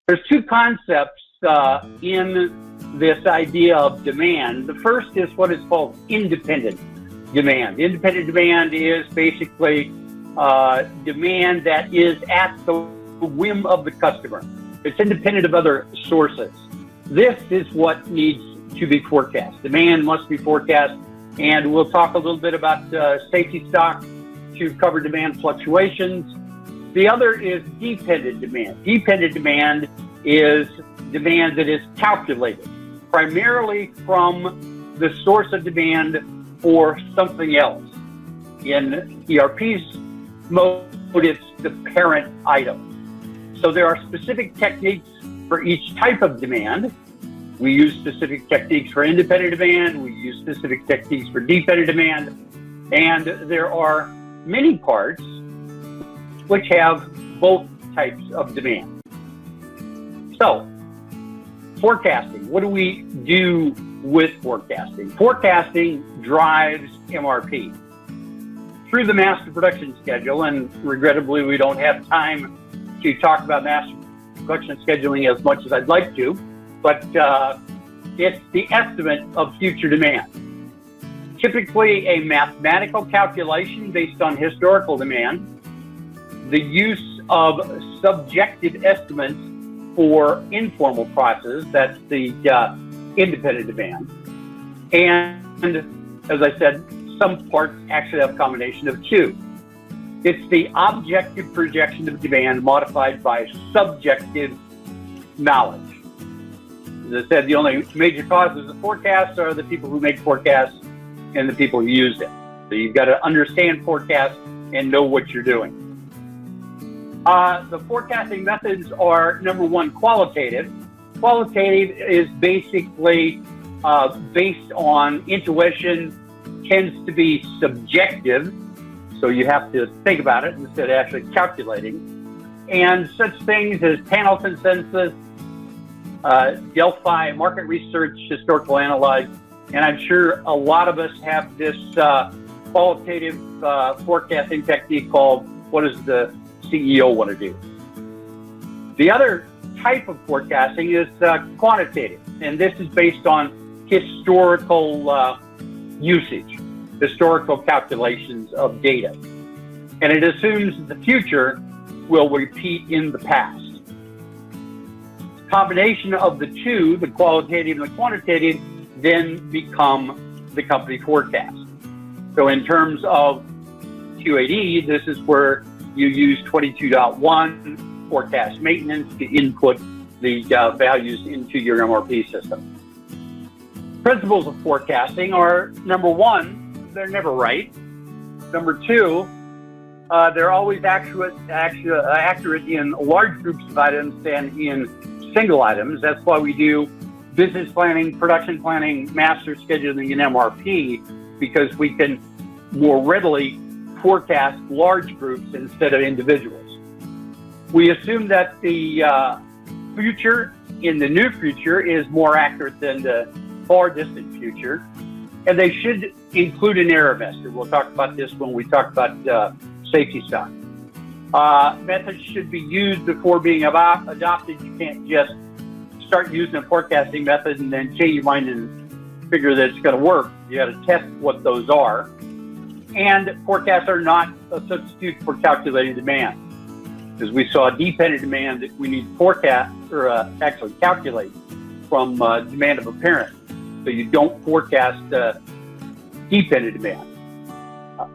There's two concepts in this idea of demand. The first is what is called independent demand. Independent demand is basically demand that is at the whim of the customer. It's independent of other sources. This is what needs to be forecast. Demand must be forecast, and we'll talk a little bit about safety stock to cover demand fluctuations. The other is dependent demand. Dependent demand is demand that is calculated primarily from the source of demand for something else. In ERP's mode, it's the parent item. So there are specific techniques for each type of demand. We use specific techniques for independent demand. We use specific techniques for dependent demand. And there are many parts which have both types of demand. So, forecasting. What do we do with forecasting? Forecasting drives MRP. Through the master production schedule, and regrettably we don't have time to talk about master production scheduling as much as I'd like to, but it's the estimate of future demand. Typically a mathematical calculation based on historical demand, the use of subjective estimates for informal processes, that's the independent demand. And as I said, some parts actually have a combination of two. It's the objective projection of demand modified by subjective knowledge. As I said, the only major causes of forecasts are the people who make forecasts and the people who use them. So you've got to understand forecasts and know what you're doing. The forecasting methods are, number one, qualitative. Qualitative is basically based on intuition, tends to be subjective, so you have to think about it instead of actually calculating. And such things as panel consensus, Delphi market research, historical analyze, and I'm sure a lot of us have this qualitative forecasting technique called what does the CEO want to do. The other type of forecasting is quantitative, and this is based on historical usage, historical calculations of data. And it assumes that the future will repeat in the past. Combination of the two, the qualitative and the quantitative, then become the company forecast. So in terms of QAD, this is where you use 22.1 forecast maintenance to input the values into your MRP system. Principles of forecasting are, number one, they're never right. Number two, they're always accurate in large groups of items than in single items. That's why we do business planning, production planning, master scheduling, and MRP, because we can more readily forecast large groups instead of individuals. We assume that the future in the near future is more accurate than the far distant future, and they should include an error vector. We'll talk about this when we talk about safety stock. Methods should be used before being adopted. You can't just start using a forecasting method and then change your mind and figure that it's going to work. You got to test what those are. And forecasts are not a substitute for calculating demand. As we saw dependent demand, that we need forecast or actually calculate from demand of a parent. So you don't forecast dependent demand.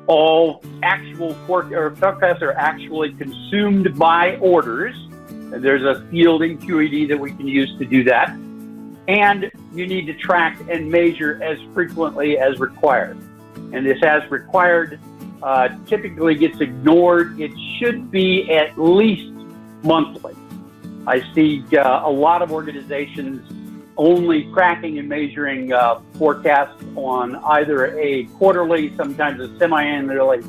All actual forecasts are actually consumed by orders. And there's a field in QAD that we can use to do that. And you need to track and measure as frequently as required. And this as required typically gets ignored. It should be at least monthly. I see a lot of organizations only tracking and measuring forecasts on either a quarterly, sometimes a semi-annually,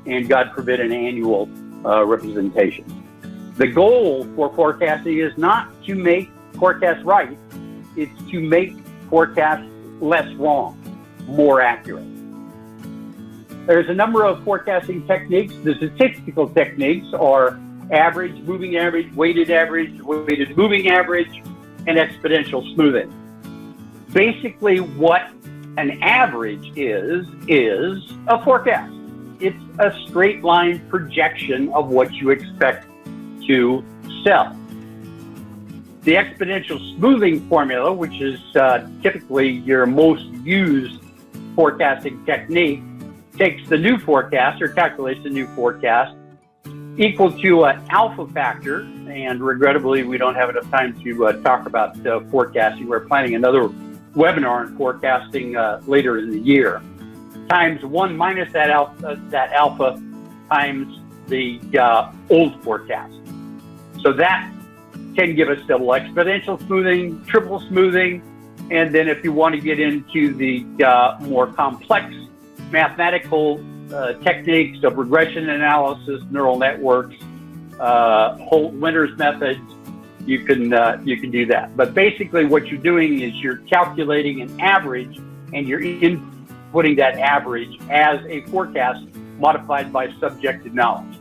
and God forbid an annual representation. The goal for forecasting is not to make forecasts right, it's to make forecasts less wrong, more accurate. There's a number of forecasting techniques. The statistical techniques are average, moving average, weighted moving average, and exponential smoothing. Basically, what an average is a forecast. It's a straight line projection of what you expect to sell. The exponential smoothing formula, which is typically your most used forecasting technique, takes the new forecast or calculates the new forecast equal to an alpha factor, and regrettably we don't have enough time to talk about forecasting. We're planning another webinar on forecasting later in the year, times 1 minus that alpha times the old forecast. So that can give us double exponential smoothing, triple smoothing, and then if you want to get into the more complex mathematical techniques of regression analysis, neural networks, Holt-Winters methods, you can do that. But basically what you're doing is you're calculating an average and you're inputting that average as a forecast modified by subjective knowledge.